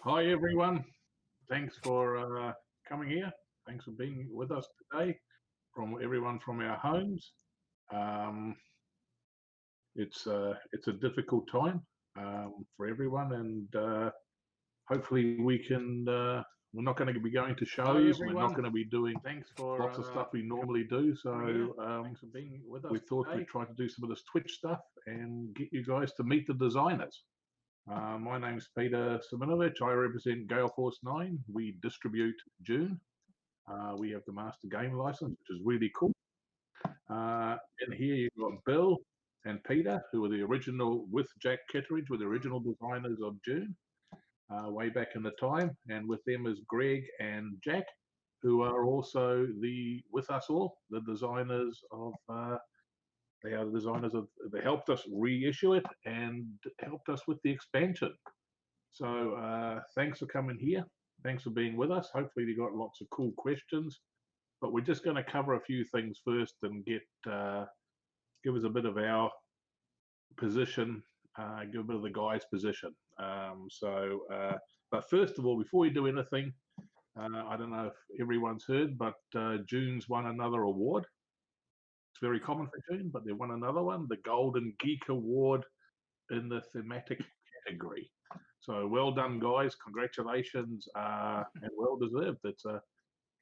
Hi everyone. Thanks for coming here. Thanks for being with us today from everyone from our homes. Um, it's a difficult time for everyone, and hopefully we can. We're not going to be going to shows. We're not going to be doing Thanks for lots of stuff we normally do. So thanks for being with us. we thought we'd try to do some of this Twitch stuff and get you guys to meet the designers. My name's Peter Siminovich. I represent Gale Force 9. We distribute Dune. We have the master game license, which is really cool. And here you've got Bill and Peter, who were the original, with Jack Kittredge, were the original designers of Dune way back in the time. And with them is Greg and Jack, who are also with us all, the designers of they are the designers of. They helped us reissue it and helped us with the expansion. So thanks for coming here. Thanks for being with us. Hopefully you got lots of cool questions. But we're just going to cover a few things first and give us a bit of our position, give a bit of the guys' position. But first of all, before we do anything, I don't know if everyone's heard, but Dune's won another award. It's very common for Dune, but they won another one, the Golden Geek Award in the thematic category. So well done, guys! Congratulations, and well deserved.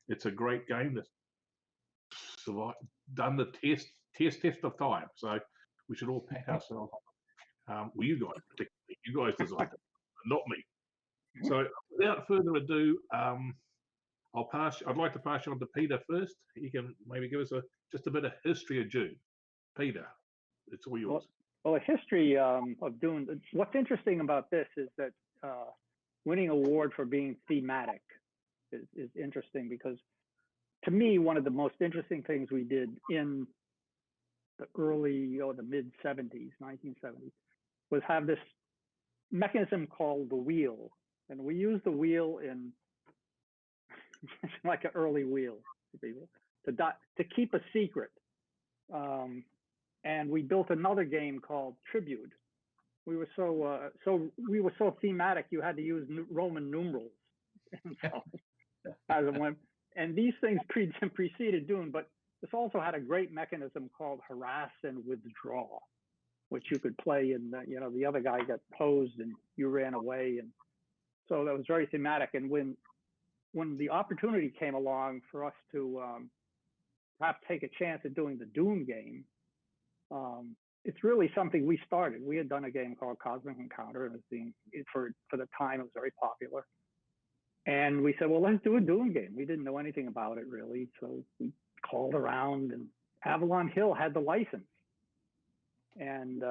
It's a great game that's done the test of time. So we should all pat ourselves. Well, you guys particularly, you guys designed it, not me. So without further ado, I'd like to pass you on to Peter first. He can maybe give us just a bit of history of Dune. Peter, it's all yours. Well, a history of Dune. What's interesting about this is that winning an award for being thematic is interesting, because to me, one of the most interesting things we did in the early or the mid 70s, 1970s, was have this mechanism called the wheel. And we used the wheel in like an early wheel to keep a secret. And we built another game called Tribute. We were so thematic, you had to use Roman numerals as it went. And these things preceded Dune, but this also had a great mechanism called harass and withdraw, which you could play, and the other guy got posed and you ran away, and so that was very thematic. And when the opportunity came along for us to perhaps take a chance at doing the Dune game, it's really something we started. We had done a game called Cosmic Encounter, and for the time it was very popular. And we said, well, let's do a Dune game. We didn't know anything about it really, so we called around, and Avalon Hill had the license, and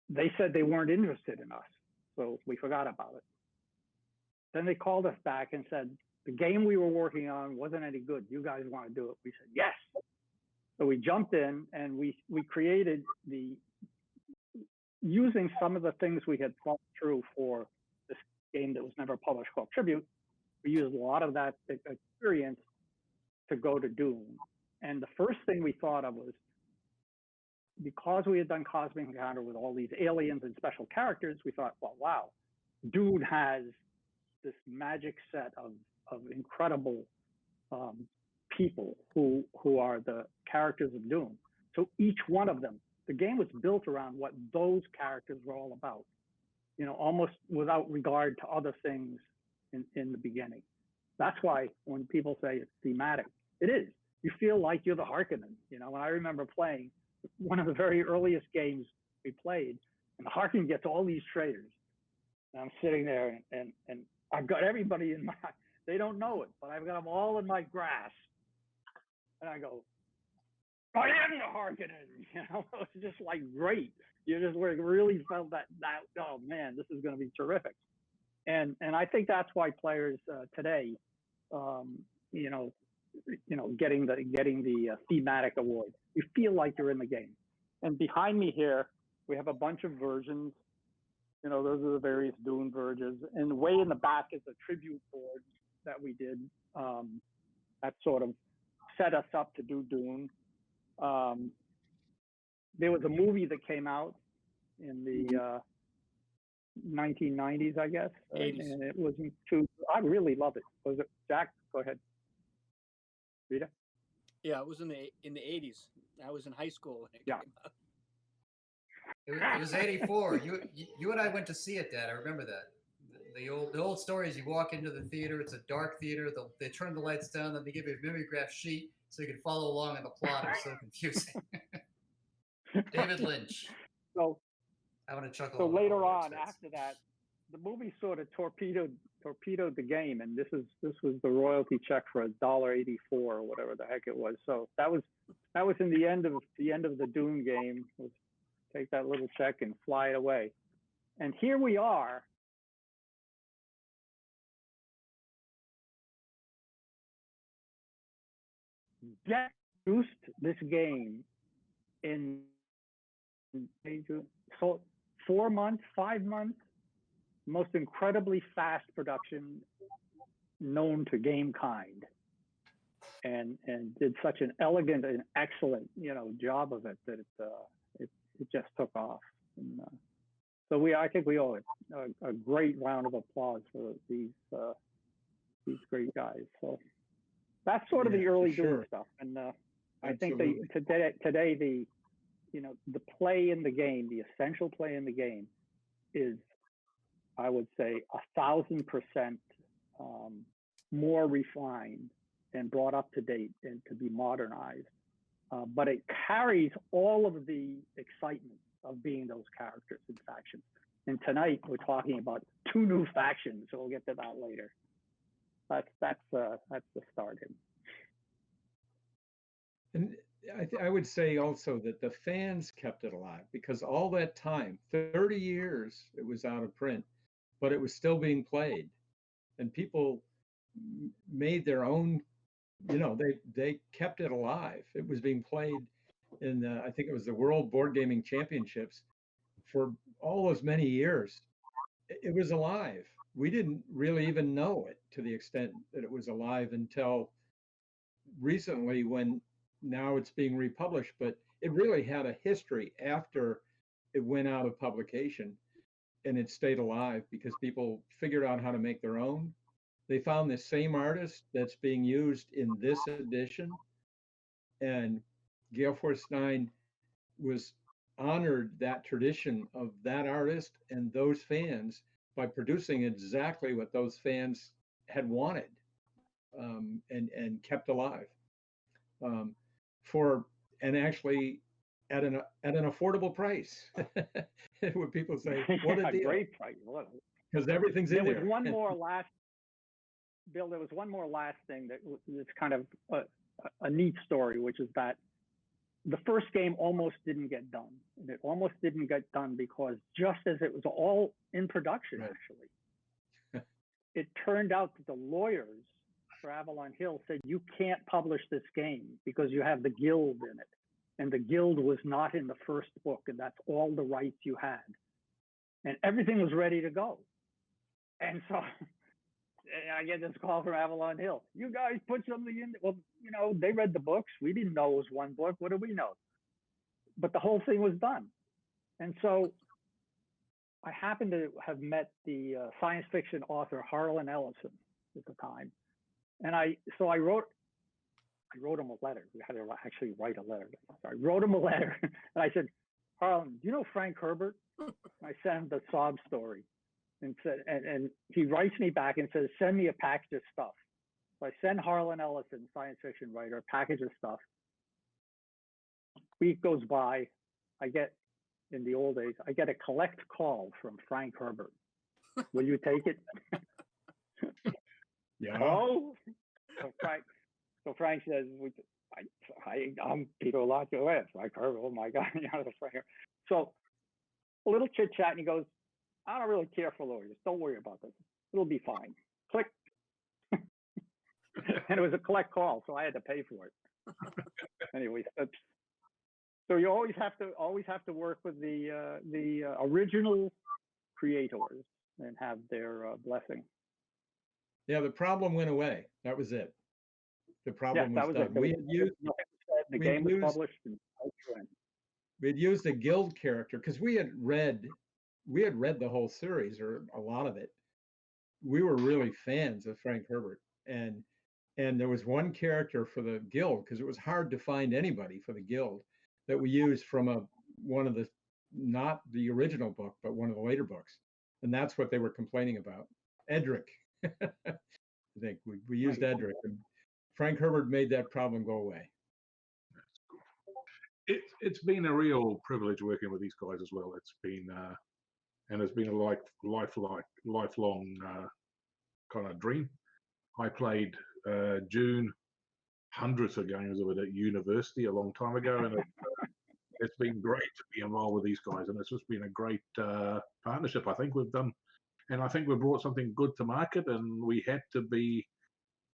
they said they weren't interested in us, so we forgot about it. Then they called us back and said, the game we were working on wasn't any good. You guys want to do it? We said, yes. So we jumped in, and we created using some of the things we had thought through for this game that was never published called Tribute. We used a lot of that experience to go to Dune. And the first thing we thought of was, because we had done Cosmic Encounter with all these aliens and special characters, we thought, well, wow, Dune has this magic set of incredible people who are the characters of Dune. So each one of them, the game was built around what those characters were all about, almost without regard to other things in the beginning. That's why when people say it's thematic, it is. You feel like you're the Harkonnen. And I remember playing one of the very earliest games we played, and the Harkonnen gets all these traders. And I'm sitting there, and I've got everybody in they don't know it, but I've got them all in my grasp. And I go, I am the Harkonnen. It's just like great. You just really felt that, oh man, this is going to be terrific. And I think that's why players today, getting the thematic award, you feel like you're in the game. And behind me here, we have a bunch of versions. Those are the various Dune versions. And way in the back is a tribute board that we did that sort of set us up to do Dune. There was a movie that came out in the 1990s, I guess, 80s. and it wasn't too. I really love it. Was it Jack? Go ahead, Rita. Yeah, it was in the 80s. I was in high school when it Yeah. came out. It was 84. You and I went to see it, Dad. I remember that. The old story is you walk into the theater, it's a dark theater, they turn the lights down, then they give you a mimeograph sheet so you can follow along in the plot. It was so confusing. David Lynch. So Having a chuckle. So later on, after that, the movie sort of torpedoed the game, and this was the royalty check for $1.84 or whatever the heck it was. So that was in the end of the Dune game. Was take that little check and fly it away. And here we are. Jack produced this game in 4 months, 5 months, most incredibly fast production known to game kind, and did such an elegant and excellent job of it that it just took off. And, so I think we owe it a great round of applause for these great guys. So that's sort of the early Doom stuff, and I think today the play in the game, the essential play in the game, is, I would say, 1,000% more refined and brought up to date and to be modernized. But it carries all of the excitement of being those characters and factions. And tonight we're talking about 2 new factions, so we'll get to that later. That's the start. And I would say also that the fans kept it alive, because all that time, 30 years, it was out of print, but it was still being played, and people made their own. They kept it alive. It was being played in I think it was the World Board Gaming Championships for all those many years. It was alive. We didn't really even know it to the extent that it was alive until recently, when now it's being republished, but it really had a history after it went out of publication, and it stayed alive because people figured out how to make their own. They found the same artist that's being used in this edition, and Gale Force 9 was honored that tradition of that artist and those fans by producing exactly what those fans had wanted, and kept alive. And actually at an affordable price. When people say, "What a deal!" Great price, because everything's in there. There was one more last, Bill. There was one more last thing that's kind of a neat story, which is that the first game almost didn't get done, and it almost didn't get done because just as it was all in production, Right. actually, it turned out that the lawyers for Avalon Hill said, you can't publish this game because you have the guild in it. And the guild was not in the first book, and that's all the rights you had. And everything was ready to go. And so I get this call from Avalon Hill. You guys put something in. Well, they read the books. We didn't know it was one book. What do we know? But the whole thing was done. And so I happened to have met the science fiction author Harlan Ellison at the time. And I wrote him a letter. We had to actually write a letter. So I wrote him a letter, and I said, Harlan, do you know Frank Herbert? I sent him the sob story, and said, and he writes me back and says, send me a package of stuff. So I send Harlan Ellison, science fiction writer, a package of stuff. Week goes by, in the old days, I get a collect call from Frank Herbert. Will you take it? Yeah. Oh, so Frank says, I'm Peter Lacho. Frank Herbert, oh my God. Frank. So a little chit chat, and he goes, I don't really care for lawyers. Don't worry about this. It'll be fine. Click. And it was a collect call, so I had to pay for it. Anyway, so you always have to work with the original creators and have their blessing. Yeah, the problem went away. That was it. The problem was done. The game was published. We had used a guild character because we had read we had read the whole series or a lot of it. We were really fans of Frank Herbert, and there was one character for the guild, because it was hard to find anybody for the guild, that we used from one of the, not the original book, but one of the later books, and that's what they were complaining about. Edric. I think we used Edric, and Frank Herbert made that problem go away. It's been a real privilege working with these guys as well. It's been and it's been a lifelong kind of dream. I played Dune, hundreds of games of it at university a long time ago, and it's been great to be involved with these guys, and it's just been a great partnership, I think, with them. And I think we brought something good to market, and we had to be,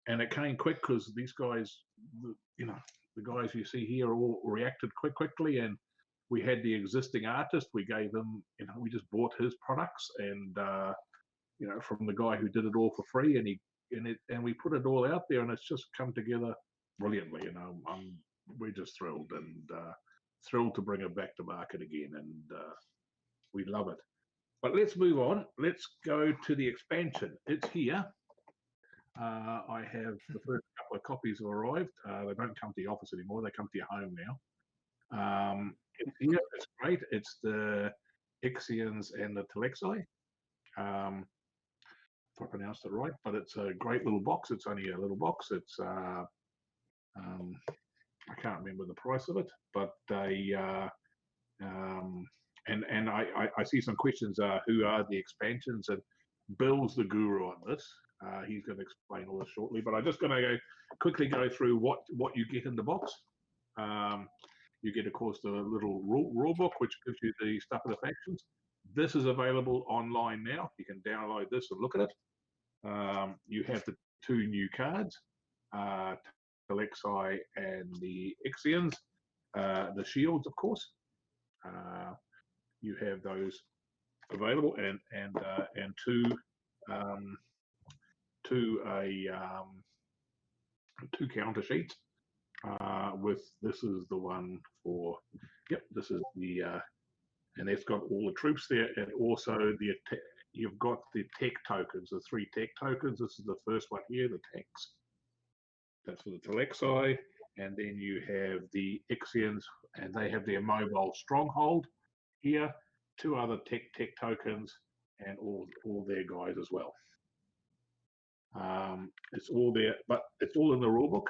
and it came quick because these guys, the guys you see here all reacted quickly, and we had the existing artist. We gave them, we just bought his products, and from the guy who did it all for free, and we put it all out there, and it's just come together brilliantly. We're just thrilled, and thrilled to bring it back to market again, and we love it. But let's move on. Let's go to the expansion. It's here. I have the first couple of copies have arrived. They don't come to the office anymore. They come to your home now. It's here. It's great. It's the Ixians and the Tleilaxu. If I pronounced it right, but it's a great little box. It's only a little box. It's I can't remember the price of it, but they and I see some questions. Who are the expansions? And Bill's the guru on this. He's going to explain all this shortly. But I'm just going to quickly go through what you get in the box. You get, of course, the little rule book, which gives you the stuff of the factions. This is available online now. You can download this and look at it. You have the two new cards, Tleilaxu and the Ixians, the shields, of course. You have those available, and two counter sheets. With this is the one for, this is the and it's got all the troops there, and also you've got the tech tokens, the 3 tech tokens. This is the first one here, the techs. That's for the Tleilaxu, and then you have the Ixians, and they have their mobile stronghold here. 2 other tech tokens, and all their guys as well. It's all there, but it's all in the rulebook.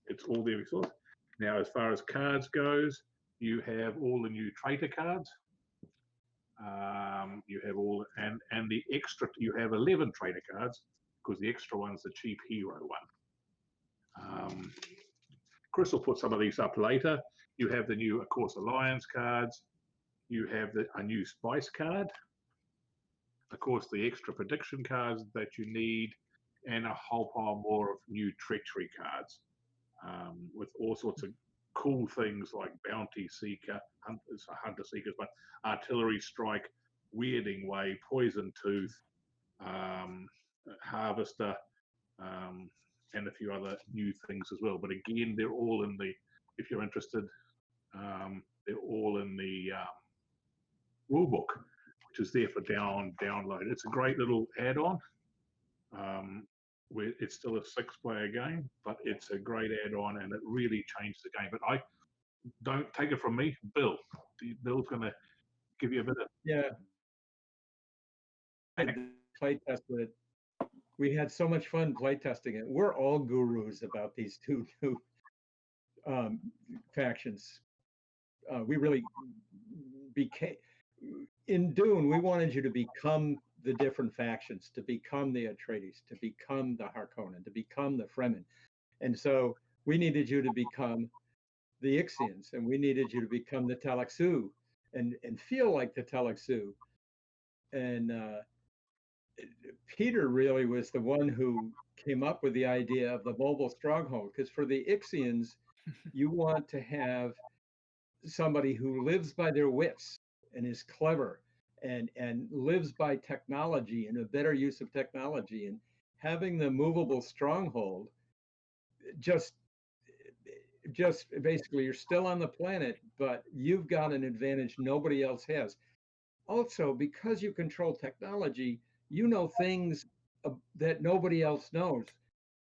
It's all there resource. Now, as far as cards goes, you have all the new traitor cards. You have all, and the extra, you have 11 traitor cards, because the extra one's the cheap hero one. Chris will put some of these up later. You have the new, of course, alliance cards. You have a new spice card. Of course, the extra prediction cards that you need, and a whole pile more of new treachery cards, with all sorts of cool things like Bounty Seeker, Hunter Seekers, but Artillery Strike, Weirding Way, Poison Tooth, Harvester, and a few other new things as well. But again, they're all in the, if you're interested, they're all in the rulebook, which is there for download. It's a great little add-on. Where it's still a 6-player game, but it's a great add-on, and it really changed the game. But I don't take it from me, Bill. Bill's going to give you a bit of I play tested it. We had so much fun play testing it. We're all gurus about these 2 new factions. We really became in Dune. We wanted you to become the different factions, to become the Atreides, to become the Harkonnen, to become the Fremen. And so we needed you to become the Ixians, and we needed you to become the Tleilaxu and feel like the Tleilaxu. And Peter really was the one who came up with the idea of the mobile stronghold, because for the Ixians, you want to have somebody who lives by their wits and is clever and lives by technology and a better use of technology. And having the movable stronghold, just basically, you're still on the planet, but you've got an advantage nobody else has. also because you control technology, you know things that nobody else knows.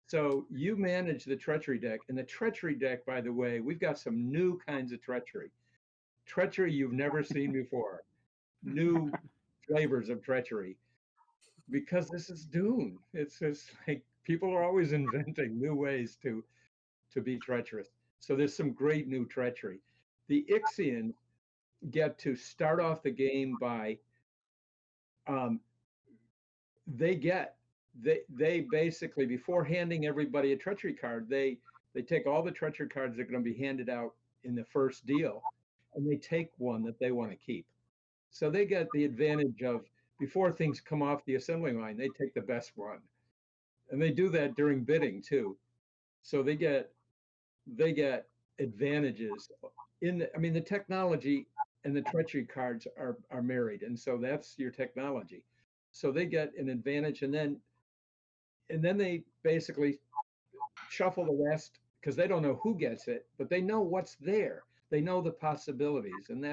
So you manage the treachery deck. And the treachery deck, by the way, we've got some new kinds of treachery. Treachery you've never seen before. New flavors of treachery. Because this is Dune. It's just like people are always inventing new ways to be treacherous. So there's some great new treachery. The Ixian get to start off the game by um, they get they basically, before handing everybody a treachery card, they take all the treachery cards that are going to be handed out in the first deal, and they take one that they want to keep. So they get the advantage of, before things come off the assembly line, they take the best one, and they do that during bidding too. So they get advantages in I mean, the technology and the treachery cards are married, and so that's your technology. So they get an advantage, and then they basically shuffle the rest because they don't know who gets it, but they know what's there. They know the possibilities, and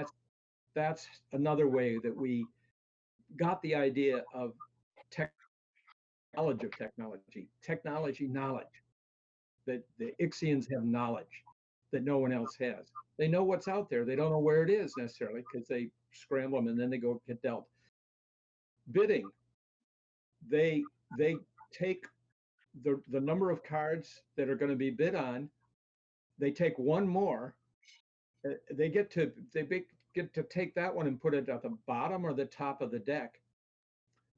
that's another way that we got the idea of knowledge of technology knowledge, that the Ixians have knowledge that no one else has. They know what's out there. They don't know where it is necessarily because they scramble them and then they go get dealt. Bidding, they take the number of cards that are going to be bid on. They take one more. They get to take that one and put it at the bottom or the top of the deck,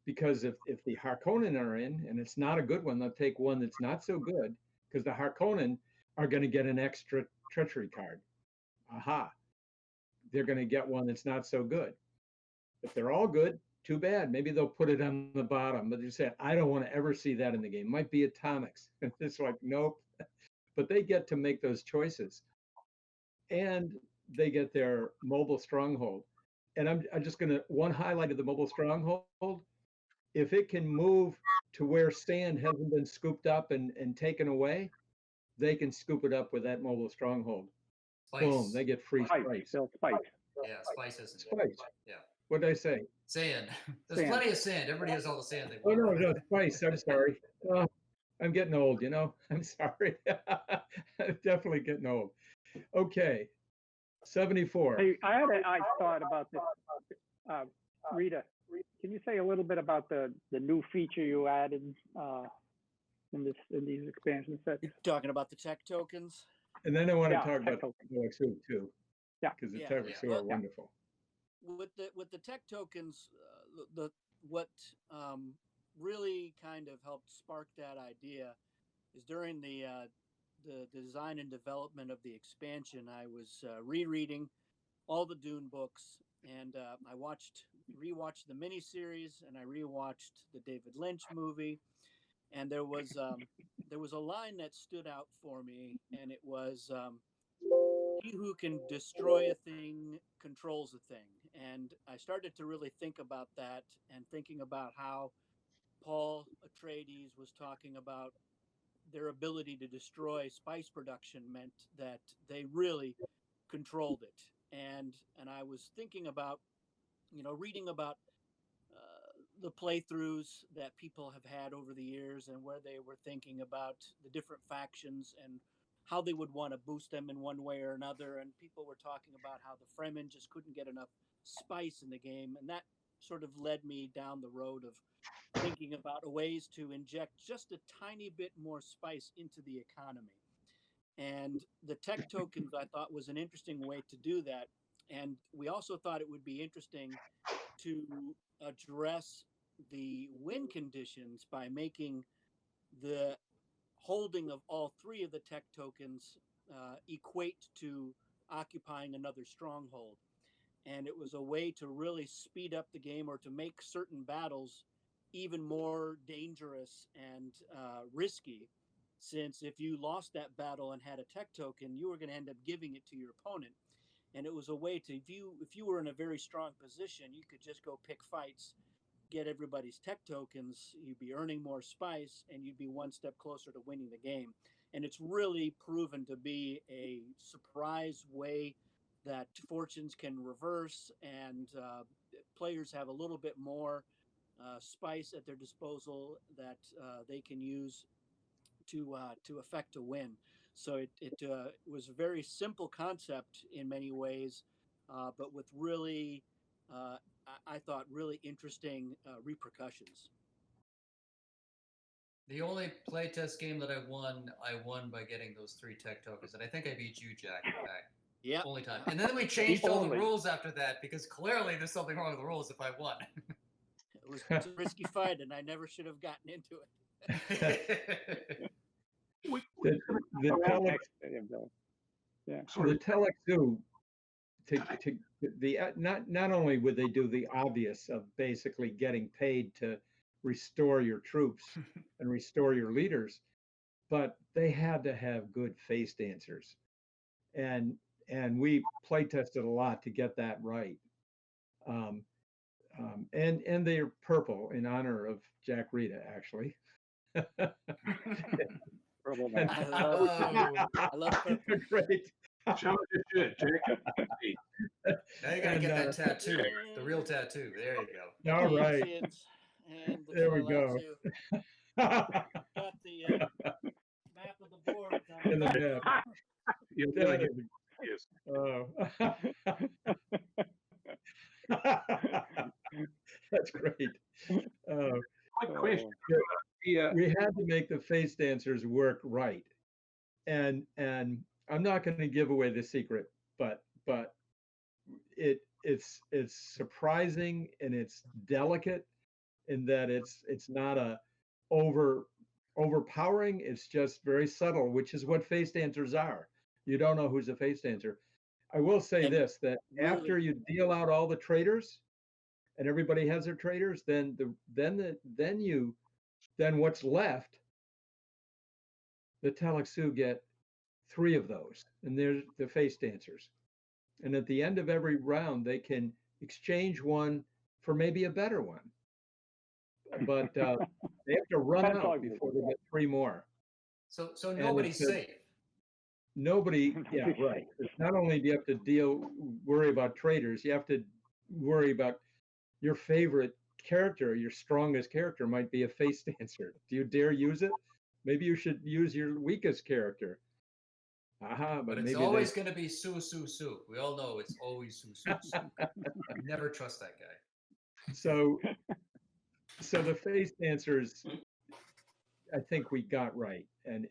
because if the Harkonnen are in and it's not a good one, they'll take one that's not so good, because the Harkonnen are going to get an extra treachery card. Aha. They're going to get one that's not so good. If they're all good, too bad. Maybe they'll put it on the bottom, but they say, I don't want to ever see that in the game. Might be atomics. It's like, nope. But they get to make those choices. And they get their mobile stronghold. And I'm just going to, one highlight of the mobile stronghold, if it can move to where sand hasn't been scooped up and taken away, they can scoop it up with that mobile stronghold. Spice. Boom, they get free Spice, spice. still spice. Yeah, spices. Spice. Yeah. What did I say? Sand. There's Sand. plenty of sand. Everybody has all the sand they Oh, want. no, spice. I'm sorry. I'm getting old, I'm sorry. I'm definitely getting old. Okay, 74. Hey, I thought about this. Rita, can you say a little bit about the new feature you added in these expansion sets? You're talking about the tech tokens. And then I want to Yeah, talk about tech Tleilaxu too. Yeah. Because the Yeah. Tleilaxu Yeah. are wonderful. With the tech tokens, what really kind of helped spark that idea is during the design and development of the expansion, I was rereading all the Dune books, and I rewatched the miniseries, and I rewatched the David Lynch movie, and there was a line that stood out for me, and it was, "He who can destroy a thing controls a thing," and I started to really think about that, and thinking about how Paul Atreides was talking about their ability to destroy spice production meant that they really controlled it. And I was thinking about, reading about the playthroughs that people have had over the years, and where they were thinking about the different factions and how they would want to boost them in one way or another. And people were talking about how the Fremen just couldn't get enough spice in the game, and that sort of led me down the road of thinking about ways to inject just a tiny bit more spice into the economy. And the tech tokens, I thought, was an interesting way to do that. And we also thought it would be interesting to address the win conditions by making the holding of all three of the tech tokens equate to occupying another stronghold. And it was a way to really speed up the game, or to make certain battles even more dangerous and risky. Since if you lost that battle and had a tech token, you were going to end up giving it to your opponent. And it was a way to, if you were in a very strong position, you could just go pick fights, get everybody's tech tokens, you'd be earning more spice, and you'd be one step closer to winning the game. And it's really proven to be a surprise way that fortunes can reverse, and players have a little bit more spice at their disposal that they can use to affect a win. So it was a very simple concept in many ways, but with really, I thought, really interesting repercussions. The only playtest game that I won by getting those 3 tech tokens, and I think I beat you, Jack. In fact, Yeah. only time. And then we changed all the Only. rules after that because clearly there's something wrong with the rules if I won. It was a risky fight, and I never should have gotten into it. The, the, tele, the Tleilaxu, not only would they do the obvious of basically getting paid to restore your troops and restore your leaders, but they had to have good face dancers, and we play tested a lot to get that right. And they're purple in honor of Jack Rita, actually. Purple man. I love purple. Great. Show us your shirt, Jack. Now you gotta get that tattoo, the real tattoo. There you go. All right. Ixians and the There we go. Got the map of the board. In the map. You're Yeah. gonna get yes. Oh. That's great. My question. We had to make the face dancers work right, and I'm not going to give away the secret, but it's surprising and it's delicate in that it's not a overpowering. It's just very subtle, which is what face dancers are. You don't know who's a face dancer. I will say And this, that really- after you deal out all the traitors and everybody has their traitors, then what's left, the Tleilaxu get 3 of those, and they're the face dancers. And at the end of every round, they can exchange one for maybe a better one. But they have to run That's out ugly. before they get 3 more. So nobody's it's a- safe. Nobody, yeah, right. Not only do you have to worry about traitors, you have to worry about your favorite character, your strongest character might be a face dancer. Do you dare use it? Maybe you should use your weakest character. But it's maybe always going to be Su. We all know it's always Su. Never trust that guy. So the face dancers, I think we got right, and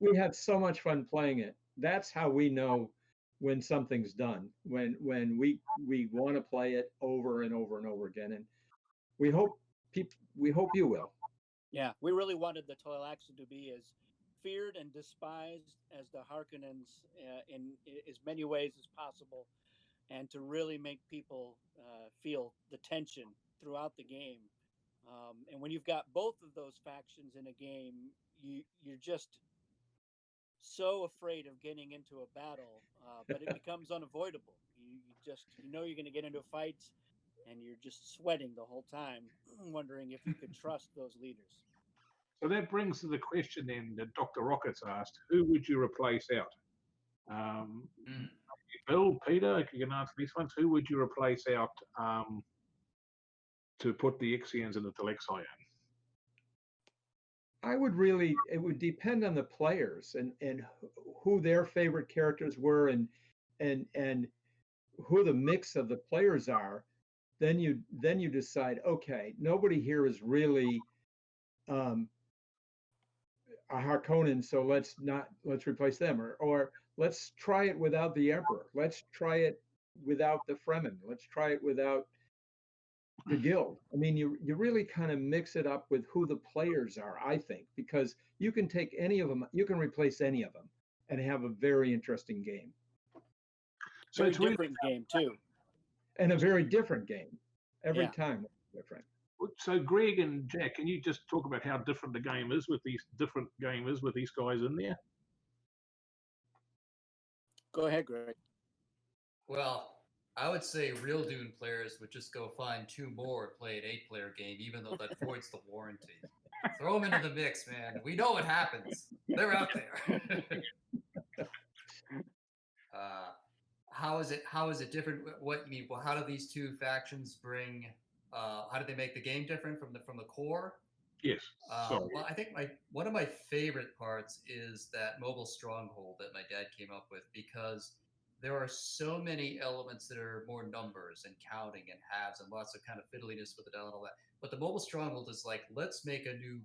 we had so much fun playing it. That's how we know when something's done. When we want to play it over and over and over again, and we hope you will. Yeah, we really wanted the Tleilaxu to be as feared and despised as the Harkonnens in as many ways as possible, and to really make people feel the tension throughout the game. And when you've got both of those factions in a game, you're just so afraid of getting into a battle, but it becomes unavoidable. You know you're going to get into a fight, and you're just sweating the whole time, wondering if you could trust those leaders. So that brings to the question then that Dr. Rockets asked: who would you replace out? Bill, Peter, if you can answer these ones, who would you replace out to put the Ixians and the Tleilaxu in? It would depend on the players and who their favorite characters were and who the mix of the players are. Then you decide, okay, nobody here is really a Harkonnen, so let's replace them, or let's try it without the Emperor. Let's try it without the Fremen. Let's try it without the guild. I mean, you really kind of mix it up with who the players are, I think, because you can take any of them, you can replace any of them and have a very interesting game. So Very it's really different game too. And a very different game. Every Yeah. time it's different. so. Greg and Jack, can you just talk about how different the game is with these guys in there? Go ahead, Greg. Well, I would say real Dune players would just go find 2 more and play an 8-player game, even though that voids the warranty. Throw them into the mix, man. We know what happens. They're out there. how is it different? What you mean? Well, how do these two factions bring? How do they make the game different from the core? Yes. Sorry. Well, I think one of my favorite parts is that mobile stronghold that my dad came up with, because there are so many elements that are more numbers and counting and halves and lots of kind of fiddliness with it and all that. But the mobile stronghold is like, let's make a new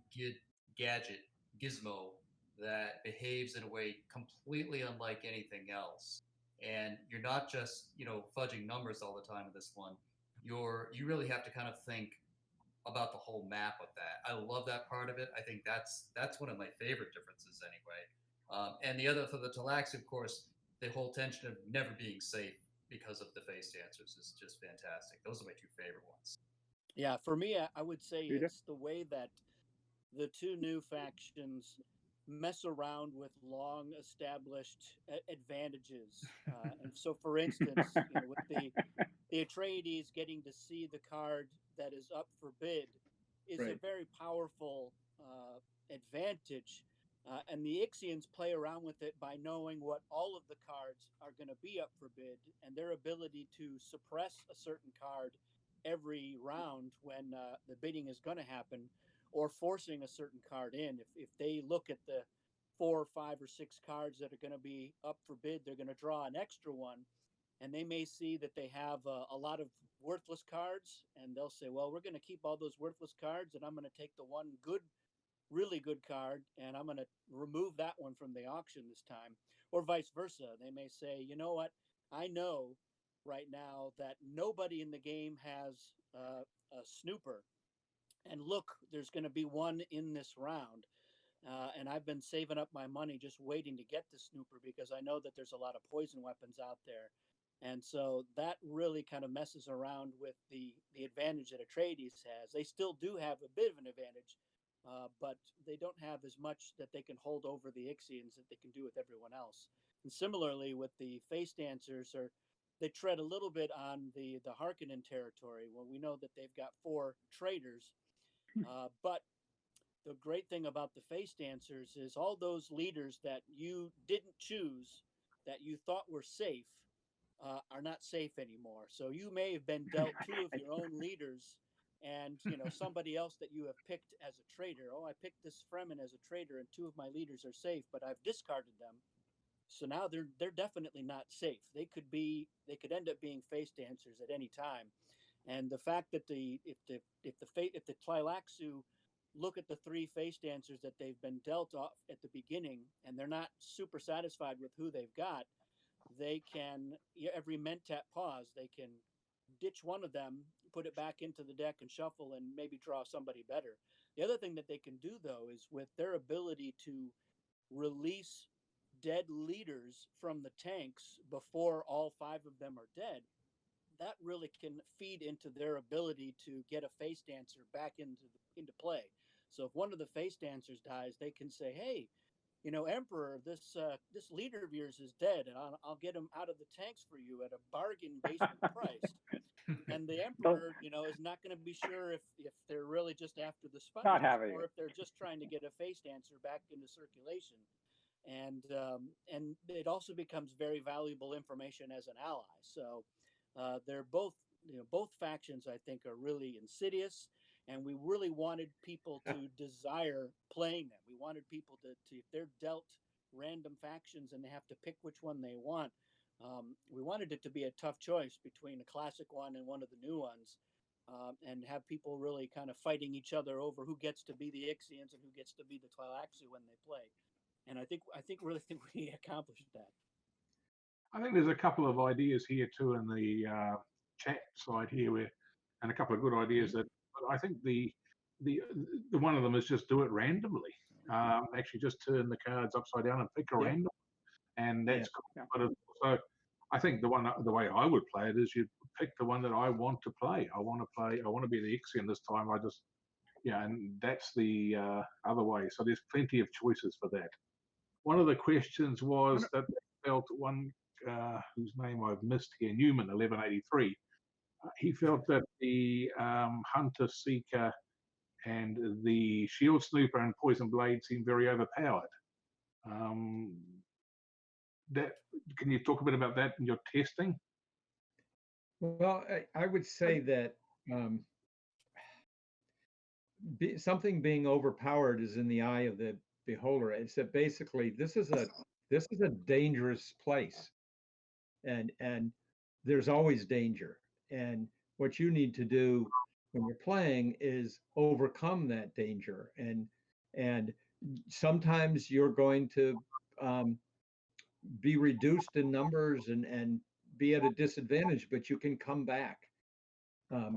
gadget gizmo that behaves in a way completely unlike anything else. And you're not just fudging numbers all the time in this one. You really have to kind of think about the whole map with that. I love that part of it. I think that's one of my favorite differences anyway. And the other for the Tleilaxu, of course, the whole tension of never being safe because of the face dancers is just fantastic. Those are my two favorite ones. Yeah, for me, I would say Peter? it's the way that the two new factions mess around with long established advantages. And so, for instance, with the Atreides getting to see the card that is up for bid is a Right. very powerful advantage. And the Ixians play around with it by knowing what all of the cards are going to be up for bid, and their ability to suppress a certain card every round when the bidding is going to happen, or forcing a certain card in. If they look at the 4 or 5 or 6 cards that are going to be up for bid, they're going to draw an extra one, and they may see that they have a lot of worthless cards, and they'll say, well, we're going to keep all those worthless cards, and I'm going to take the one good, really good card, and I'm going to remove that one from the auction this time. Or vice versa. They may say, you know what, I know right now that nobody in the game has a snooper, and look, there's going to be one in this round. And I've been saving up my money just waiting to get the snooper because I know that there's a lot of poison weapons out there. And so that really kind of messes around with the advantage that Atreides has. They still do have a bit of an advantage, but they don't have as much that they can hold over the Ixians that they can do with everyone else. And similarly with the face dancers, they tread a little bit on the Harkonnen territory. Well, we know that they've got 4 traitors, but the great thing about the face dancers is all those leaders that you didn't choose, that you thought were safe, are not safe anymore. So you may have been dealt 2 of your own leaders, and somebody else that you have picked as a traitor. Oh, I picked this Fremen as a traitor, and 2 of my leaders are safe, but I've discarded them. So now they're definitely not safe. They could end up being face dancers at any time. And the fact that if the Tleilaxu look at the 3 face dancers that they've been dealt off at the beginning, and they're not super satisfied with who they've got, they can, every Mentat pause, they can ditch one of them, put it back into the deck and shuffle, and maybe draw somebody better. The other thing that they can do, though, is with their ability to release dead leaders from the tanks before all 5 of them are dead, that really can feed into their ability to get a face dancer back into play. So if one of the face dancers dies, they can say, "Hey, Emperor, this leader of yours is dead, and I'll get him out of the tanks for you at a bargain basement price." And the Emperor, is not going to be sure if they're really just after the Not Sputniks, having or it. if they're just trying to get a face dancer back into circulation. And it also becomes very valuable information as an ally. So they're both, both factions, I think, are really insidious, and we really wanted people to desire playing them. We wanted people to if they're dealt random factions and they have to pick which one they want. We wanted it to be a tough choice between a classic one and one of the new ones, and have people really kind of fighting each other over who gets to be the Ixians and who gets to be the Tleilaxu when they play. And really think we accomplished that. I think there's a couple of ideas here too in the chat side here, and a couple of good ideas that. But I think the one of them is just do it randomly. Actually, just turn the cards upside down and pick a Yeah. random, and that's Yeah. cool. But also, I think the way I would play it is you pick the one that I want to play. I want to be the Ixian this time. And that's the other way. So there's plenty of choices for that. One of the questions was that they felt one whose name I've missed here, Newman 1183. He felt that the Hunter Seeker and the Shield Snooper and Poison Blade seemed very overpowered. that can you talk a bit about that in your testing? Well, I would say that something being overpowered is in the eye of the beholder. It's that basically this is a dangerous place, and there's always danger. And what you need to do when you're playing is overcome that danger. And sometimes you're going to be reduced in numbers and be at a disadvantage, but you can come back.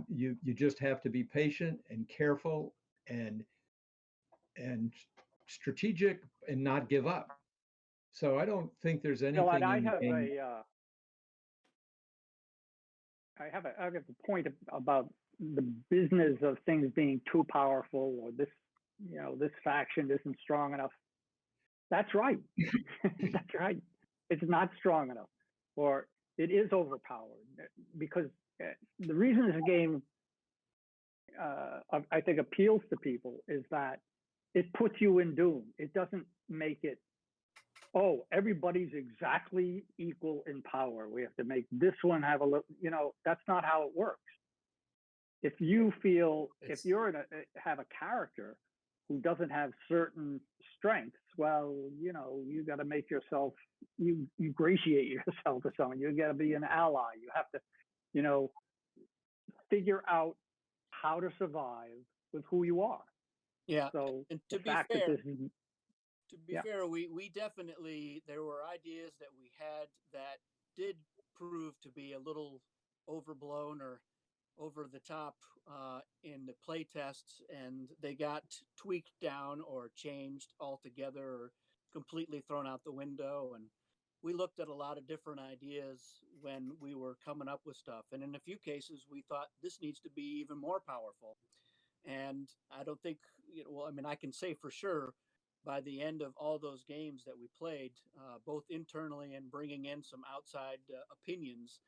You just have to be patient and careful and and strategic and not give up. So I don't think there's You know, anything and in the game. I have a point about the business of things being too powerful, or this, this faction isn't strong enough. That's right. That's right. It's not strong enough, or it is overpowered, because the reason this game, I think, appeals to people is that it puts you in Dune. It doesn't make it, oh, everybody's exactly equal in power. We have to make this one have a little, that's not how it works. If you feel, if you're have a character who doesn't have certain strengths, well, you got to make yourself, you ingratiate yourself to someone. You got to be an ally. You have to, figure out how to survive with who you are. Yeah. So and to be fair, we definitely, there were ideas that we had that did prove to be a little overblown or over the top in the play tests, and they got tweaked down or changed altogether or completely thrown out the window. And we looked at a lot of different ideas when we were coming up with stuff. And in a few cases, we thought this needs to be even more powerful. And I don't think, well, I mean, I can say for sure by the end of all those games that we played, both internally and bringing in some outside opinions,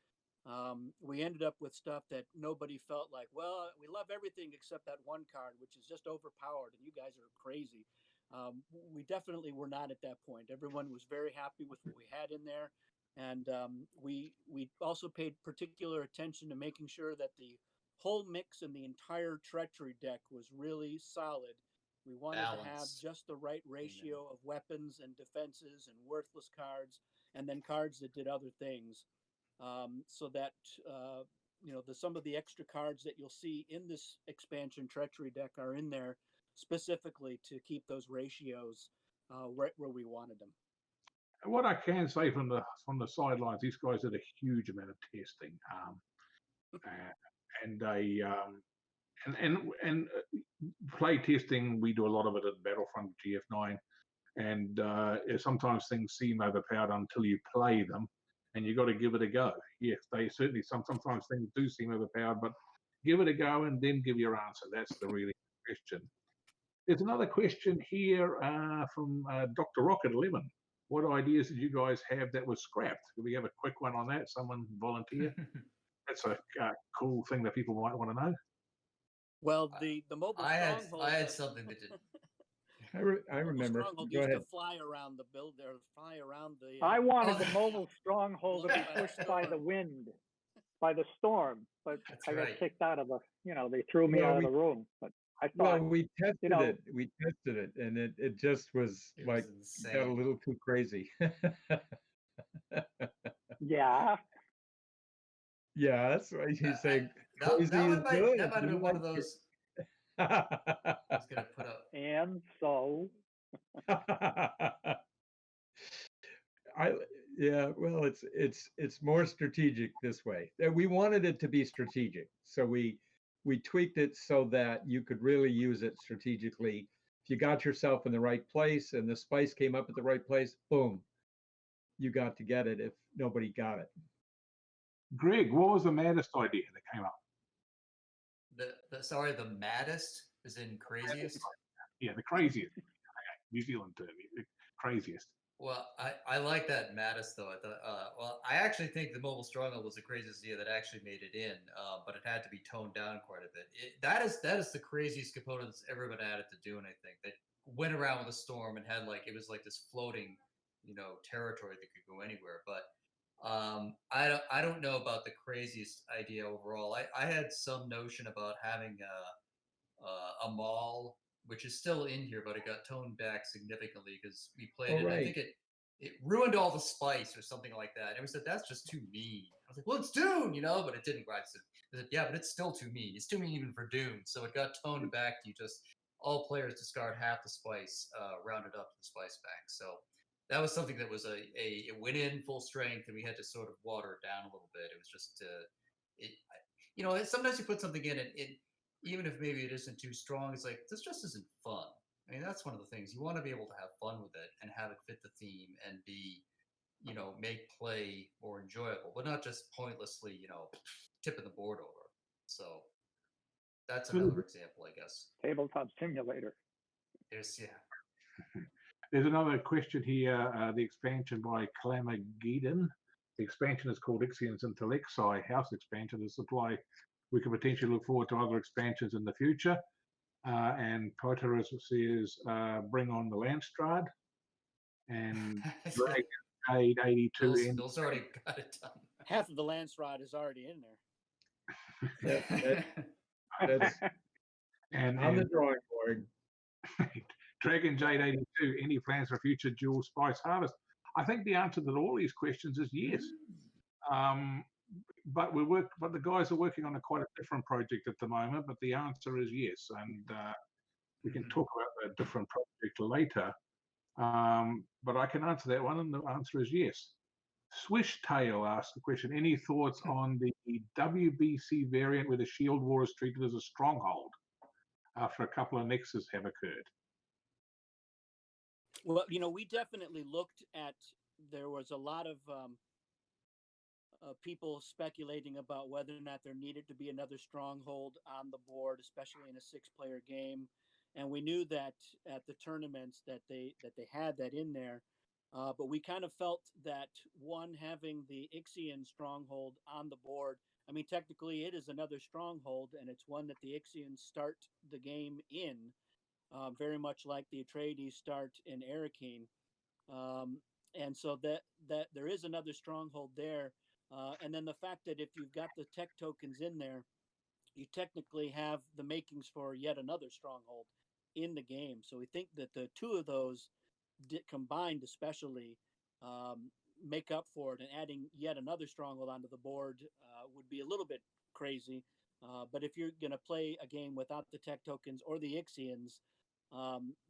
we ended up with stuff that nobody felt like, well, we love everything except that one card, which is just overpowered and you guys are crazy. We definitely were not at that point. Everyone was very happy with what we had in there. And we also paid particular attention to making sure that the whole mix and the entire treachery deck was really solid. We wanted to have just the right ratio of weapons and defenses and worthless cards, and then cards that did other things. So that some of the extra cards that you'll see in this expansion treachery deck are in there specifically to keep those ratios right where we wanted them. What I can say from the sidelines, these guys did a huge amount of testing, and they and play testing. We do a lot of it at Battlefront GF9, and sometimes things seem overpowered until you play them, and you got to give it a go. Yes, they certainly sometimes things do seem overpowered, but give it a go and then give your answer. That's the really question. There's another question here from Dr. Rocket 11. What ideas did you guys have that was scrapped? Do we have a quick one on that? Someone volunteer? That's a cool thing that people might want to know. Well, the mobile stronghold. I had something that did. I remember. Stronghold Go used ahead. to fly around the build there, fly around the. I wanted the mobile stronghold to be pushed by the wind, by the storm, but I got kicked out of the. They threw me out of the room. But I thought. Well, we tested it. We tested it, and it just was like got a little too crazy. Yeah. Yeah, that's what he's saying. That might have been one of those. I was gonna put up. And so. Well, it's more strategic this way. We wanted it to be strategic, so we tweaked it so that you could really use it strategically. If you got yourself in the right place and the spice came up at the right place, boom, you got to get it if nobody got it. Greg, what was the maddest idea that came up? The maddest is in craziest? Yeah, the craziest. New Zealand term, the craziest. Well, I like that maddest though. I actually think the mobile stronghold was the craziest idea that actually made it in, but it had to be toned down quite a bit. That is the craziest component that's ever been added to Dune. I think that went around with a storm and had it was like this floating territory that could go anywhere. But I don't know about the craziest idea overall. I had some notion about having a mall, which is still in here, but it got toned back significantly because we played it. Right. I think it ruined all the spice or something like that. And we said that's just too mean. I was like, well, it's Dune, but it didn't. Right? I said, yeah, but it's still too mean. It's too mean even for Dune. So it got toned back to just all players discard half the spice, rounded up to the spice bank. So that was something that was it went in full strength, and we had to sort of water it down a little bit. It was just sometimes you put something in it even if maybe it isn't too strong, it's like this just isn't fun. I mean, that's one of the things you want to be able to have fun with it and have it fit the theme and be, make play more enjoyable, but not just pointlessly, tipping the board over. So that's another example, I guess. Tabletop simulator. There's There's another question here. The expansion by Clamageddon. The expansion is called Ixian and Tleilaxu House Expansion. To supply, we could potentially look forward to other expansions in the future. And Potter says, bring on the Landstrad and Dragon Aid 82. Bill's already got it done. Half of the Landstrad is already in there. That's and on the drawing board. Dragon Jade 82, any plans for future dual spice harvest? I think the answer to all these questions is yes. But the guys are working on quite a different project at the moment, but the answer is yes. And we can talk about that different project later. But I can answer that one, and the answer is yes. Swishtail asked the question, any thoughts on the WBC variant where the Shield War is treated as a stronghold after a couple of nexus have occurred? Well, we definitely looked at, there was a lot of people speculating about whether or not there needed to be another stronghold on the board, especially in a 6-player game. And we knew that at the tournaments that they had that in there. But we kind of felt that having the Ixian stronghold on the board, I mean, technically it is another stronghold, and it's one that the Ixians start the game in, very much like the Atreides start in Arakeen. And so that there is another stronghold there. And then the fact that if you've got the tech tokens in there, you technically have the makings for yet another stronghold in the game. So we think that the two of those combined especially make up for it, and adding yet another stronghold onto the board would be a little bit crazy. But if you're going to play a game without the tech tokens or the Ixians,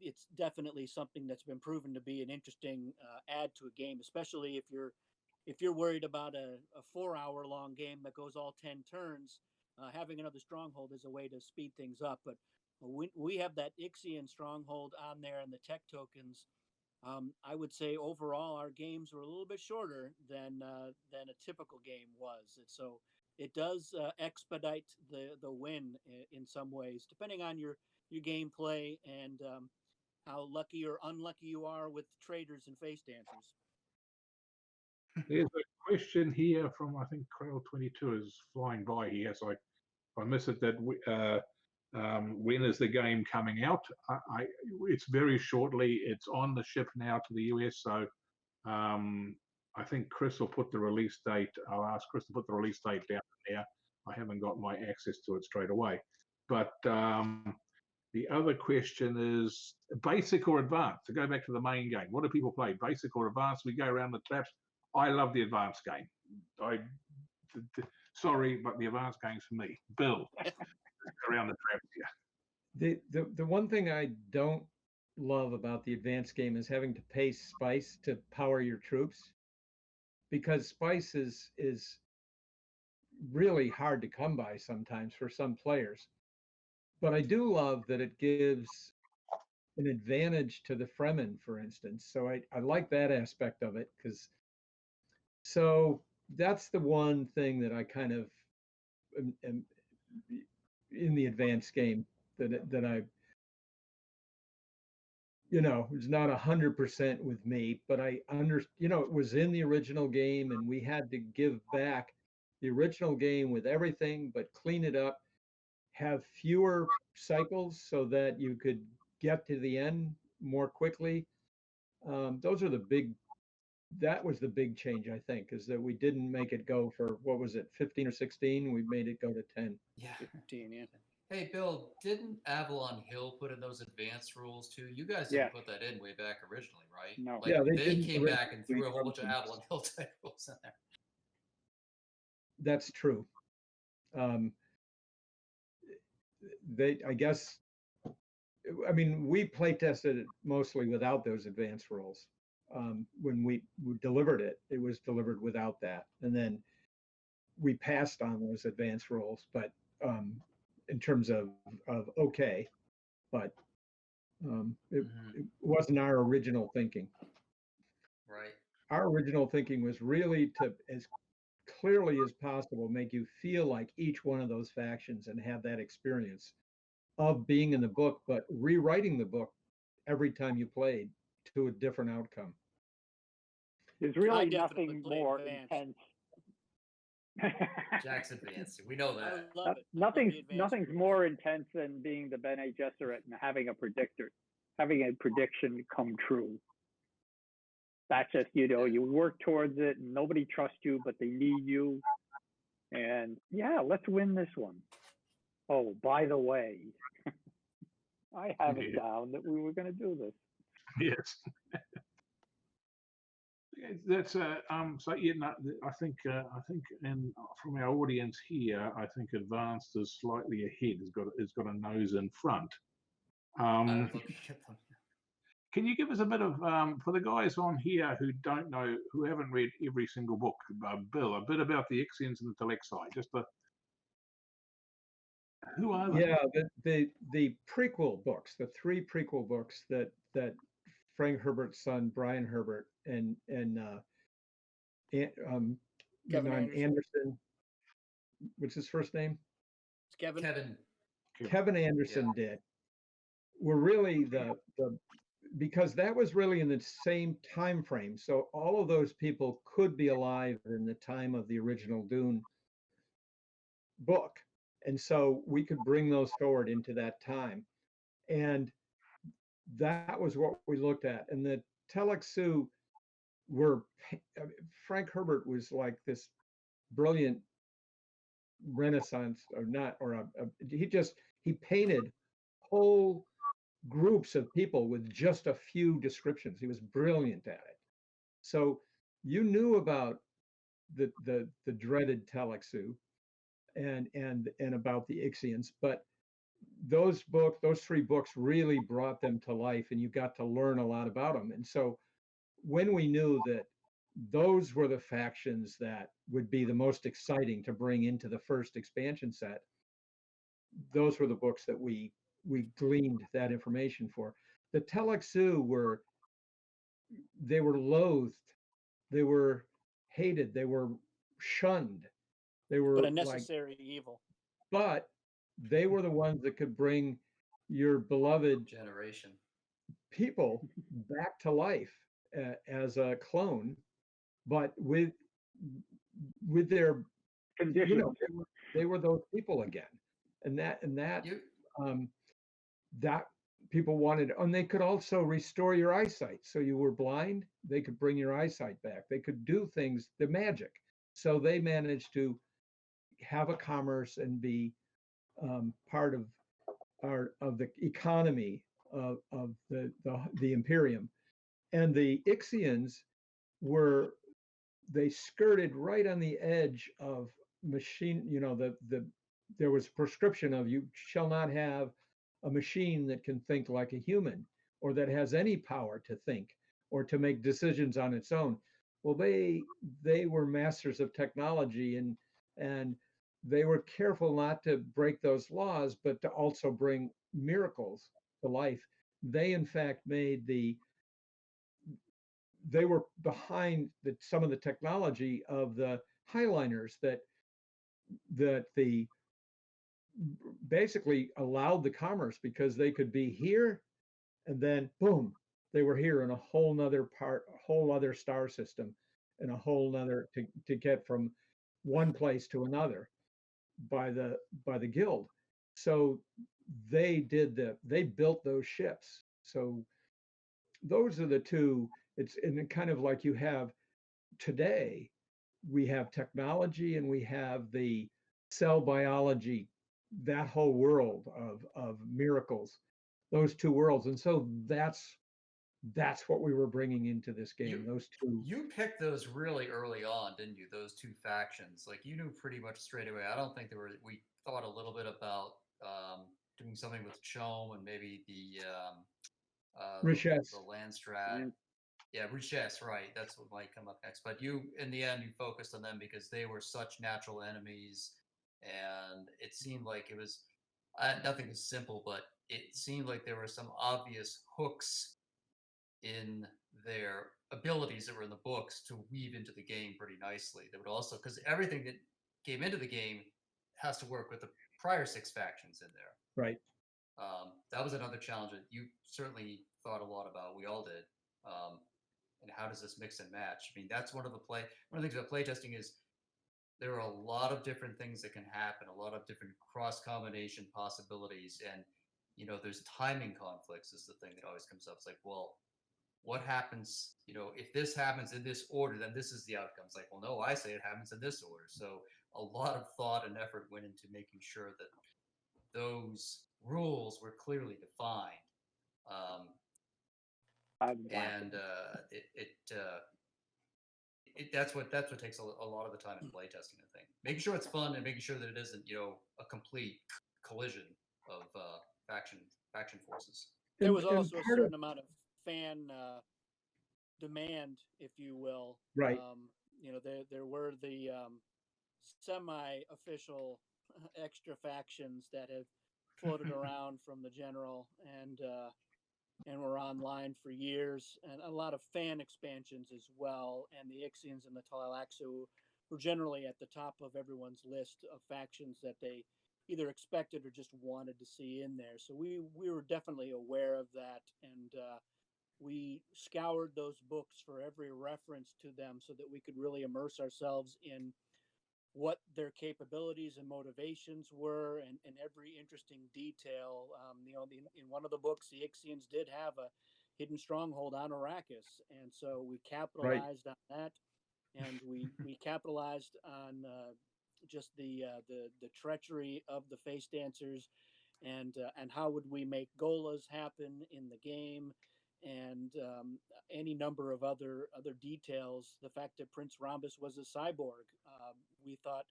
it's definitely something that's been proven to be an interesting add to a game, especially if you're worried about a 4-hour long game that goes all 10 turns. Having another stronghold is a way to speed things up. But we have that Ixian stronghold on there and the tech tokens. I would say overall our games were a little bit shorter than a typical game was. And so it does expedite the win in some ways, depending on your gameplay and how lucky or unlucky you are with traders and face dancers. There's a question here from, I think, Krail22 is flying by here, so I miss it. That when is the game coming out? It's very shortly. It's on the ship now to the US, so I think Chris will put the release date. I'll ask Chris to put the release date down there. I haven't got my access to it straight away. But the other question is basic or advanced? To go back to the main game, what do people play? Basic or advanced? We go around the traps. I love the advanced game. Sorry, but the advanced game's for me. Bill, around the traps here. The one thing I don't love about the advanced game is having to pay spice to power your troops, because spice is really hard to come by sometimes for some players. But I do love that it gives an advantage to the Fremen, for instance. So I like that aspect of it, because so that's the one thing that I kind of am in the advanced game that I, it's not 100% with me, but I it was in the original game, and we had to give back the original game with everything, but clean it up, have fewer cycles so that you could get to the end more quickly. Those are the big that was the big change, I think, is that we didn't make it go for, what was it, 15 or 16? We made it go to 10. Yeah. 15, yeah. Hey, Bill, didn't Avalon Hill put in those advanced rules too? You guys Yeah. didn't put that in way back originally, right? No. Like, Yeah, they they didn't came back and originally threw a whole bunch of come Avalon Hill type rules in there. That's true. I guess, I mean, we play tested it mostly without those advanced rules. When we delivered it, it was delivered without that. And then we passed on those advanced rules, but in terms of okay, but it wasn't our original thinking. Right. Our original thinking was really to, as clearly as possible, make you feel like each one of those factions and have that experience of being in the book, but rewriting the book every time you played to a different outcome. There's I really definitely nothing play more advanced. intense. Jack's advanced. We know I that. love it. I love Nothing's the advanced rules. more intense than being the Bene Gesserit and having a prediction come true. That's just, you work towards it and nobody trusts you, but they need you. And yeah, let's win this one. Oh, by the way, I have it Yeah. down that we were going to do this. Yes. That's so yeah. No, I think and from our audience here, I think advanced is slightly ahead. Has got a nose in front. I'm looking at them. Can you give us a bit of for the guys on here who don't know, who haven't read every single book, Bill, a bit about the Ixians and the Tleilaxu, just who are they? Yeah, the prequel books, the three prequel books that Frank Herbert's son Brian Herbert and Kevin Anderson, what's his first name? It's Kevin. Kevin Anderson did, were really the because that was really in the same time frame. So all of those people could be alive in the time of the original Dune book. And so we could bring those forward into that time. And that was what we looked at. And the Tleilaxu were, Frank Herbert was like this brilliant Renaissance, or not, or he painted whole groups of people with just a few descriptions. He was brilliant at it. So you knew about the dreaded Tleilaxu and about the Ixians, but those three books really brought them to life, and you got to learn a lot about them. And so when we knew that those were the factions that would be the most exciting to bring into the first expansion set, those were the books that we gleaned that information for. The Tleilaxu were loathed, they were hated, they were shunned, they were But a necessary evil. But they were the ones that could bring your beloved Generation people back to life as a clone, but with their conditions. They were those people again, and that that people wanted, and they could also restore your eyesight. So you were blind, they could bring your eyesight back. They could do things, the magic. So they managed to have a commerce and be part of the economy of the Imperium. And the Ixians they skirted right on the edge of machine. There was prescription of, you shall not have a machine that can think like a human, or that has any power to think or to make decisions on its own. Well, they were masters of technology, and they were careful not to break those laws, but to also bring miracles to life. They, in fact, they were behind some of the technology of the highliners that basically allowed the commerce, because they could be here and then boom, they were here in a whole other star system, and a whole nother to get from one place to another by the guild. So they built those ships. So those are the two. It's kind of like you have today we have technology and we have the cell biology, that whole world of miracles, those two worlds. And so that's what we were bringing into this game. Those two. You picked those really early on, didn't you? Those two factions, like you knew pretty much straight away. I don't think there were. We thought a little bit about doing something with Chom and maybe the Richesse. land strat. Yeah, Richesse, right. That's what might come up next. But you, in the end, you focused on them because they were such natural enemies, and it seemed like it was nothing is simple, but it seemed like there were some obvious hooks in their abilities that were in the books to weave into the game pretty nicely. That would also, because everything that came into the game has to work with the prior 6 factions in there. Right. That was another challenge that you certainly thought a lot about. We all did. And how does this mix and match? I mean, that's one of the things about playtesting is there are a lot of different things that can happen, a lot of different cross combination possibilities, and there's timing conflicts is the thing that always comes up. It's like, well, what happens, if this happens in this order, then this is the outcome. It's like, well, no, I say it happens in this order. So a lot of thought and effort went into making sure that those rules were clearly defined. And that's what takes a lot of the time in playtesting, I think. Making sure it's fun and making sure that it isn't, a complete collision of faction forces. There was also a certain amount of fan demand, if you will. Right. There were the semi-official extra factions that have floated around from the general and were online for years, and a lot of fan expansions as well. And the Ixians and the Tleilaxu were generally at the top of everyone's list of factions that they either expected or just wanted to see in there. So we were definitely aware of that, and we scoured those books for every reference to them so that we could really immerse ourselves in what their capabilities and motivations were, and every interesting detail. In one of the books, the Ixians did have a hidden stronghold on Arrakis, and so we capitalized on that, and we capitalized on just the treachery of the face dancers, and how would we make Golas happen in the game, and any number of other details. The fact that Prince Rhombus was a cyborg, we thought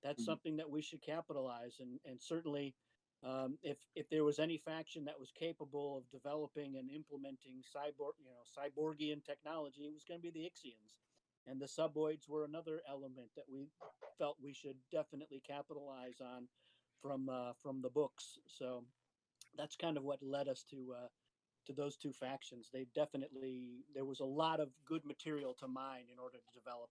that's something that we should capitalize, and certainly if there was any faction that was capable of developing and implementing cyborgian technology, it was going to be the Ixians, and the suboids were another element that we felt we should definitely capitalize on from the books. So that's kind of what led us to those two factions. There was a lot of good material to mine in order to develop.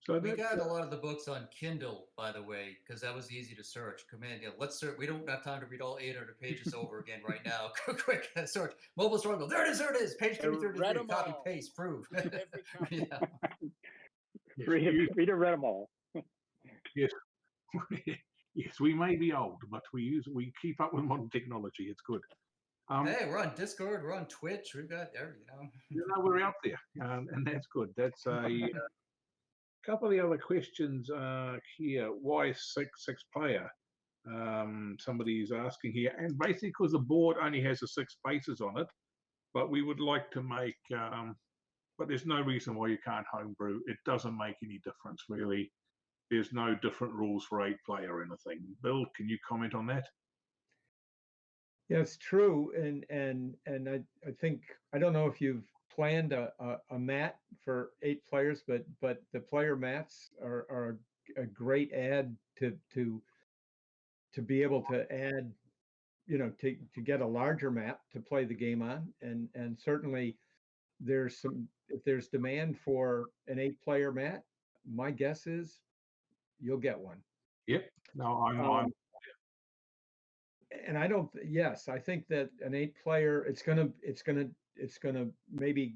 So we got a lot of the books on Kindle, by the way, because that was easy to search. Command, let's search. We don't have time to read all 800 pages over again right now. Quick search. Mobile struggle. There it is. Page 333. Copy, paste, prove. Yeah. Read or read them all. Yes. Yes, we may be old, but we keep up with modern technology. It's good. Hey, we're on Discord, we're on Twitch, we've got we're out there, and that's good. That's a couple of the other questions here. Why six player? Somebody's asking here, and basically because the board only has the 6 spaces on it, but we would like to make. But there's no reason why you can't homebrew. It doesn't make any difference really. There's no different rules for 8 player or anything. Bill, can you comment on that? Yeah, it's true, and I think, I don't know if you've planned a mat for 8 players, but the player mats are a great add to be able to add, to get a larger map to play the game on, and certainly if there's demand for an 8 player mat, my guess is you'll get one. Yep. No, I'm and I think that an 8 player, it's gonna maybe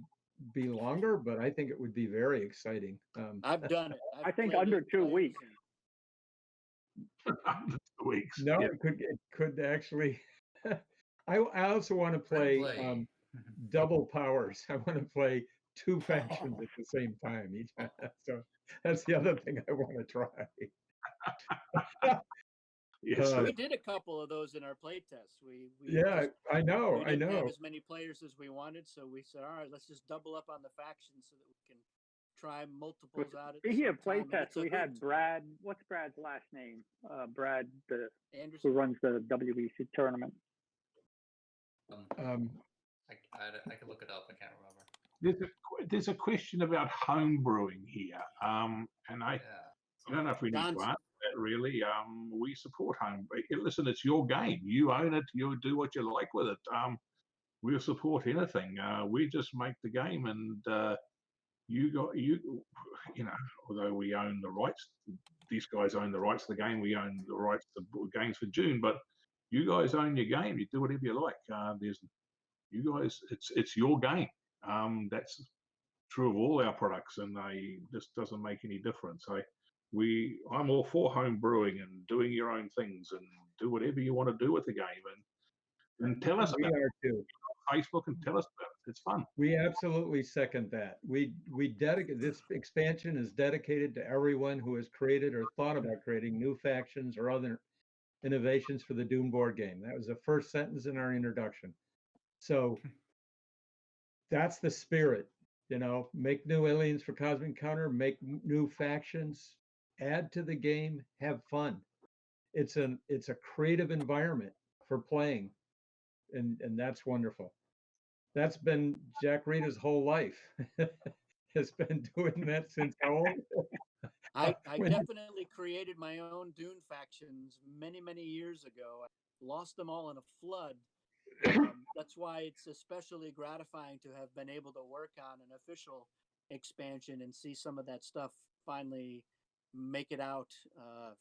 be longer, but I think it would be very exciing. I've done it. I think under 2 weeks. weeks. No, yeah. it could actually. I also want to play double powers. I want to play 2 factions at the same time each. So that's the other thing I want to try. Yes, Uh, We did a couple of those in our play test. We yeah, just I know, we I didn't have know. as many players as we wanted, so we said, all right, let's just double up on the factions so that we can try multiples out at the Speaking same of time. And playtest, it's a we had hoot. Brad. What's Brad's last name? Brad, who Anderson. runs the WEC tournament. Um, I can look it up. I can't remember. there's a question about home brewing here, and I Yeah. don't know if we need to Johnson. answer that really. We support home. Listen, it's your game. You own it. You do what you like with it. We'll support anything. We just make the game, and you know. Although we own the rights, these guys own the rights to the game. We own the rights to the games for June, but you guys own your game. You do whatever you like. There's you guys. It's your game. That's true of all our products, and this doesn't make any difference. I'm all for home brewing and doing your own things and do whatever you want to do with the game, and tell us we about are too. Facebook and tell us about it. It's fun. We absolutely second that. We dedicate this expansion is dedicated to everyone who has created or thought about creating new factions or other innovations for the Dune board game. That was the first sentence in our introduction. So that's the spirit, make new aliens for Cosmic Encounter, make new factions, add to the game, have fun. It's a creative environment for playing, and that's wonderful. That's been Jack Rita's whole life. Has been doing that since how old? I When- definitely created my own Dune factions many, many years ago. I lost them all in a flood. That's why it's especially gratifying to have been able to work on an official expansion and see some of that stuff finally make it out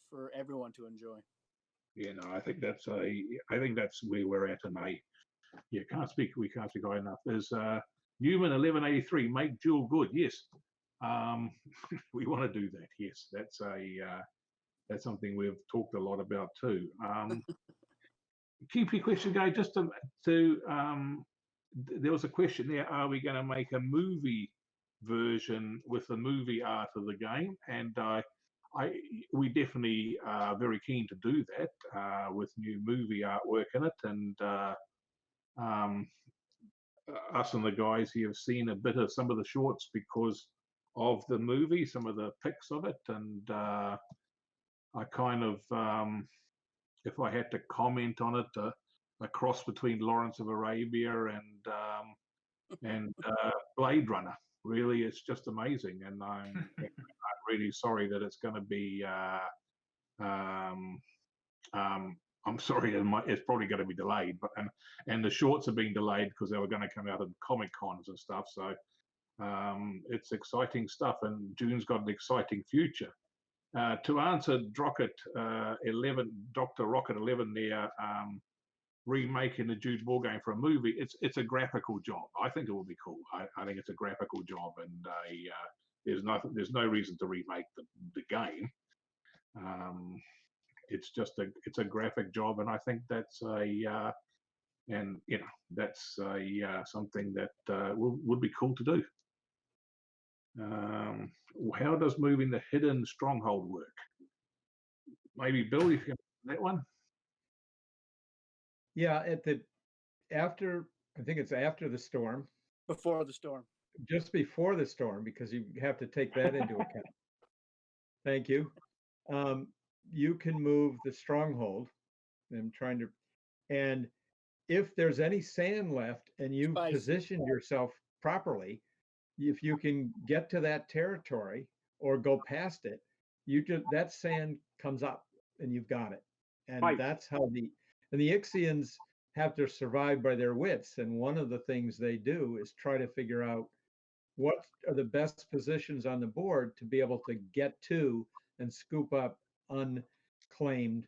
for everyone to enjoy. I think that's where we're at, and we can't speak high enough. There's Newman 1183, make Jewel good. Yes, we want to do that. Yes, that's something we've talked a lot about too. Keep your question going. Just there was a question there. Are we going to make a movie version with the movie art of the game? And we definitely are very keen to do that with new movie artwork in it. And us and the guys here have seen a bit of some of the shorts because of the movie, some of the pics of it, and I kind of, if I had to comment on it, a cross between Lawrence of Arabia and Blade Runner. Really, it's just amazing, and I'm really sorry that it's going to be. I'm sorry, it's probably going to be delayed, but and the shorts have been delayed because they were going to come out in Comic Cons and stuff. So it's exciting stuff, and June's got an exciting future. To answer Dr. Rocket 11 there, remaking the Jude board game for a movie, it's a graphical job. I think it will be cool. I think it's a graphical job, and there's no reason to remake the game. It's just it's a graphic job, and I think that's that's something that would be cool to do. How does moving the hidden stronghold work? Maybe Bill, you can that one. Yeah, after I think it's after the storm, Before the storm. just before the storm, because you have to take that into account. Thank you. You can move the stronghold. I'm trying to, and if there's any sand left and you Spice. positioned yourself properly, if you can get to that territory or go past it, that sand comes up and you've got it. And Right. that's how the Ixians have to survive by their wits. And one of the things they do is try to figure out what are the best positions on the board to be able to get to and scoop up unclaimed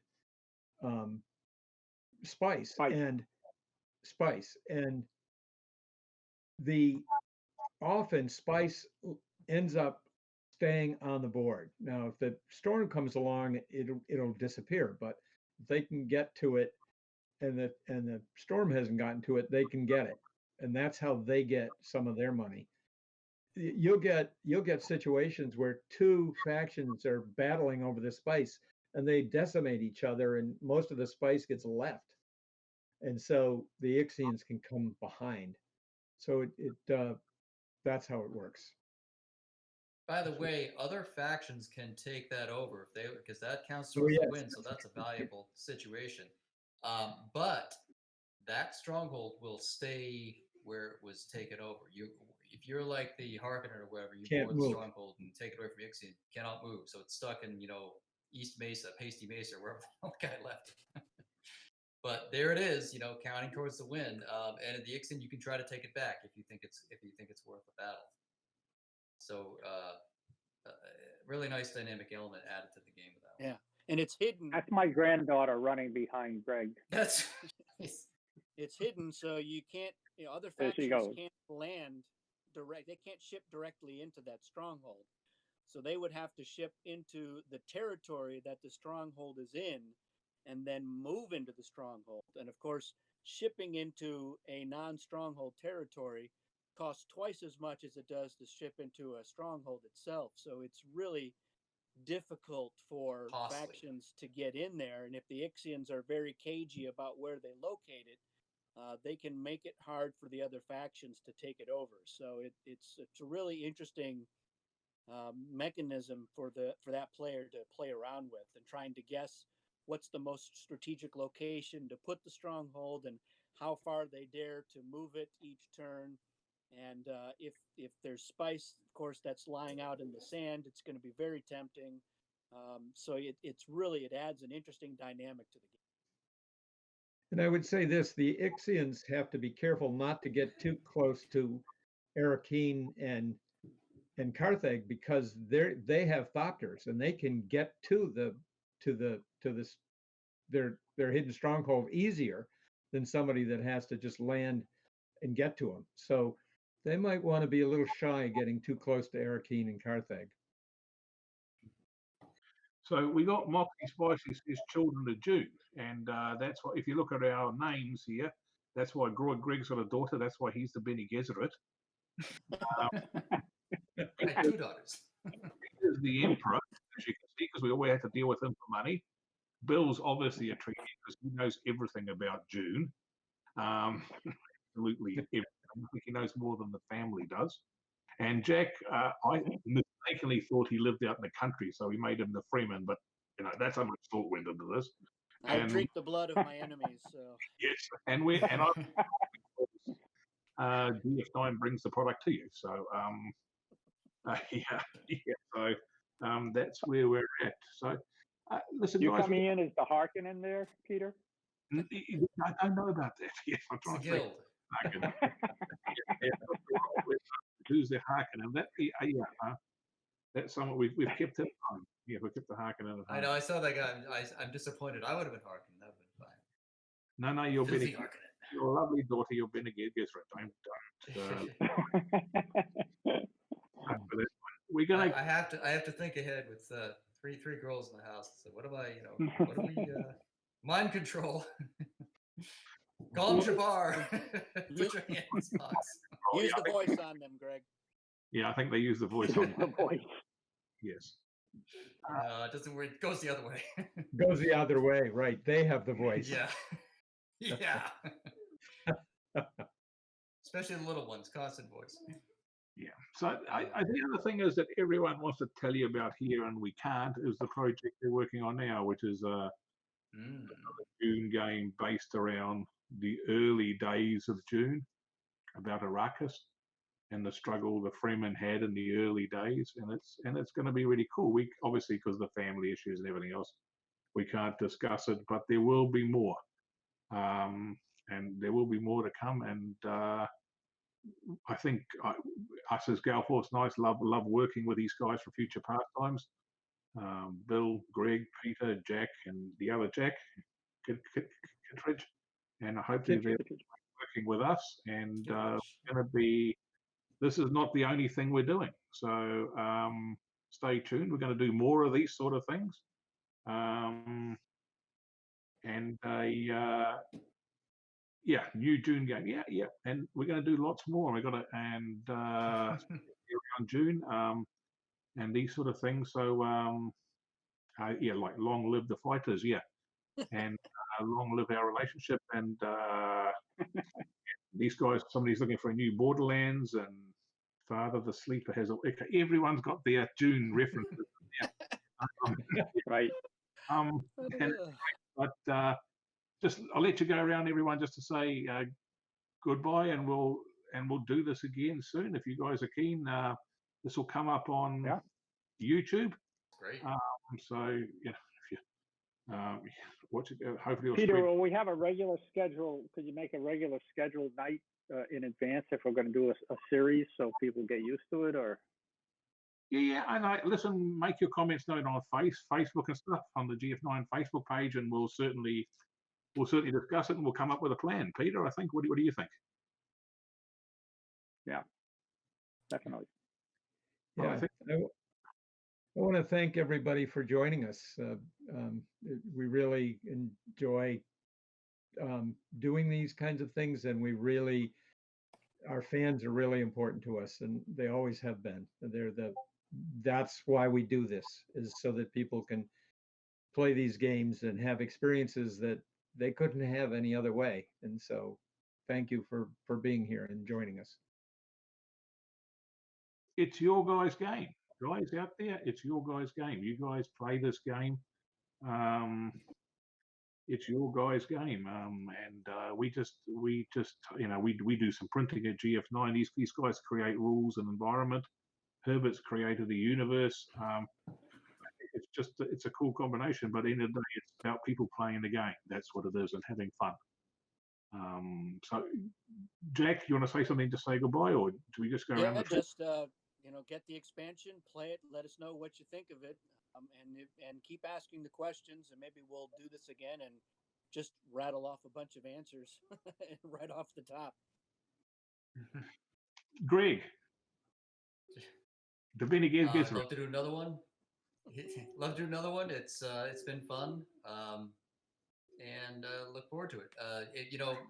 spice and often spice ends up staying on the board. Now if the storm comes along, it'll disappear, but if they can get to it and the storm hasn't gotten to it, they can get it, and that's how they get some of their money. you'll get situations where two factions are battling over the spice and they decimate each other, and most of the spice gets left, and so the Ixians can come behind. So that's how it works. By the way, other factions can take that over if they, because that counts Oh, towards the yes. win, so that's a valuable situation. But that stronghold will stay where it was taken over. If you're like the Harkonnen or whatever, you Can't board the move. stronghold and take it away from Ixian, cannot move. So it's stuck in, East Mesa, Pasty Mesa, wherever the guy left it. But there it is, counting towards the win. And at the Ixian, you can try to take it back if you think it's worth the battle. So really nice dynamic element added to the game with that one. Yeah, and it's hidden. That's my granddaughter running behind Greg. That's It's hidden, so you can't. Other There she factions goes. can't land direct. They can't ship directly into that stronghold, so they would have to ship into the territory that the stronghold is in, and then move into the stronghold. And of course, shipping into a non-stronghold territory costs twice as much as it does to ship into a stronghold itself. So it's really difficult for Costly. factions to get in there. And if the Ixians are very cagey about where they locate it, they can make it hard for the other factions to take it over. So it's a really interesting mechanism for that player to play around with, and trying to guess what's the most strategic location to put the stronghold and how far they dare to move it each turn. And if there's spice, of course, that's lying out in the sand, it's going to be very tempting. So it adds an interesting dynamic to the game. And I would say this: the Ixians have to be careful not to get too close to Arakeen and Carthage, because they have thopters and they can get to their hidden stronghold easier than somebody that has to just land and get to them. So they might want to be a little shy getting too close to Arakeen and Carthage. So we got Moxie Spicy says Children of June, and that's why, if you look at our names here, that's why Greg's got a daughter. That's why he's the Bene Gesserit. I had 2 daughters. He's the Emperor, as you can see, because we always had to deal with him for money. Bill's obviously a treaty because he knows everything about June. Absolutely everything. I think he knows more than the family does. And Jack, I mistakenly thought he lived out in the country, so we made him the Freeman, but that's how much thought went into this. I drink the blood of my enemies. So yes, and DF9 brings the product to you. So so that's where we're at. So listen, You guys, coming in as the Harkonnen there, Peter? I don't know about that. Yes, I'm It's the trying to think. guild. Harkonnen. Who's the Harkonnen? That's something we've kept it on. Yeah, we kept the Harkonnen at home. I know. I saw that guy. I'm disappointed. I would have been Harkonnen. That would have been fine. No, you're Filthy Bene. Harkonnen. Your lovely daughter, you're Bene Gesserit. Don't. We're gonna. I have to think ahead with three girls in the house. So what do we mind control? Call him Jabbar. Put your hands on. Use the voice on them, Greg. Yeah, I think they use the voice on The voice. Yes. It doesn't work. It goes the other way. Goes the other way, right? They have the voice. Yeah. Yeah. Especially the little ones, constant voice. Yeah. So the other thing is that everyone wants to tell you about here, and we can't, is the project they're working on now, which is a Dune game based around the early days of Dune, about Arrakis and the struggle the Fremen had in the early days, and it's going to be really cool. We obviously, because of the family issues and everything else, we can't discuss it, but there will be more, and there will be more to come. And I think us as Gale Force Knights love working with these guys for future pastimes. Bill, Greg, Peter, Jack, and the other Jack, Kittredge, and hopefully they're working with us. And going to be. This is not the only thing we're doing. So stay tuned. We're going to do more of these sort of things. yeah, new June game. Yeah, and we're going to do lots more. We got to around June, and these sort of things. So yeah, like long live the fighters. Yeah, and long live our relationship. And these guys, somebody's looking for a new Borderlands, and Father the Sleeper has everyone's got their June references. Yeah. Right. And, but just I'll let you go around, everyone, just to say goodbye, and we'll do this again soon if you guys are keen. This will come up on YouTube. Great. So yeah, if you watch it, hopefully. Peter, will we have a regular schedule? Could you make a regular scheduled night in advance if we're going to do a series so people get used to it? Or yeah, and listen, make your comments known on Facebook and stuff on the GF9 Facebook page, and we'll certainly discuss it, and we'll come up with a plan. Peter, I think. What do you think? Yeah, definitely. Yeah, I want to thank everybody for joining us. We really enjoy doing these kinds of things, and our fans are really important to us, and they always have been. That's why we do this, is so that people can play these games and have experiences that they couldn't have any other way. And so thank you for being here and joining us. It's your guys' game, guys out there. It's your guys' game. You guys play this game. It's your guys' game, and we just we do some printing at GF9. These guys create rules and environment. Herbert's created the universe. It's a cool combination, but at the end of the day, it's about people playing the game. That's what it is, and having fun. So, Jack, you want to say something to say goodbye, or do we just go around the trip? Just get the expansion, play it, let us know what you think of it, and keep asking the questions, and maybe we'll do this again and just rattle off a bunch of answers right off the top. Greg, I'd love to do another one. Love to do another one. It's been fun, and look forward to it.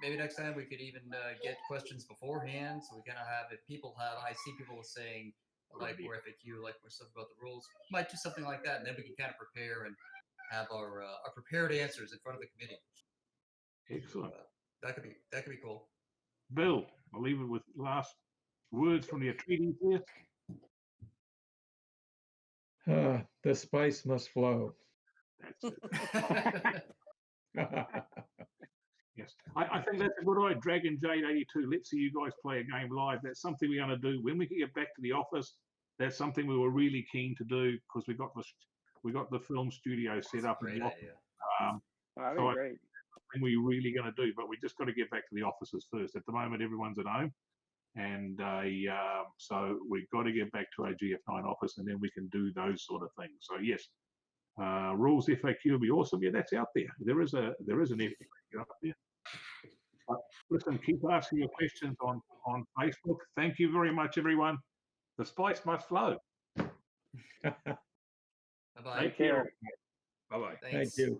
Maybe next time we could even get questions beforehand, so we kind of have, if people have, I see people saying like more FAQ, like more stuff about the rules, might do something like that, and then we can kind of prepare and have our prepared answers in front of the committee. Excellent. That could be cool. Bill, I'll leave it with last words from the treaties here. The spice must flow. That's it. Yes, I think that's a good idea. Dragon Jade 82. Let's see you guys play a game live. That's something we're going to do when we get back to the office. That's something we were really keen to do because we got the film studio set up in the office. That'd be great. Something we're really going to do, but we just got to get back to the offices first. At the moment, everyone's at home, and so we've got to get back to our GF9 office, and then we can do those sort of things. So yes, rules FAQ would be awesome. Yeah, that's out there. There is an FAQ out there. But listen, keep asking your questions on Facebook. Thank you very much, everyone. The spice must flow. Bye-bye. Take care. Bye-bye. Thank you.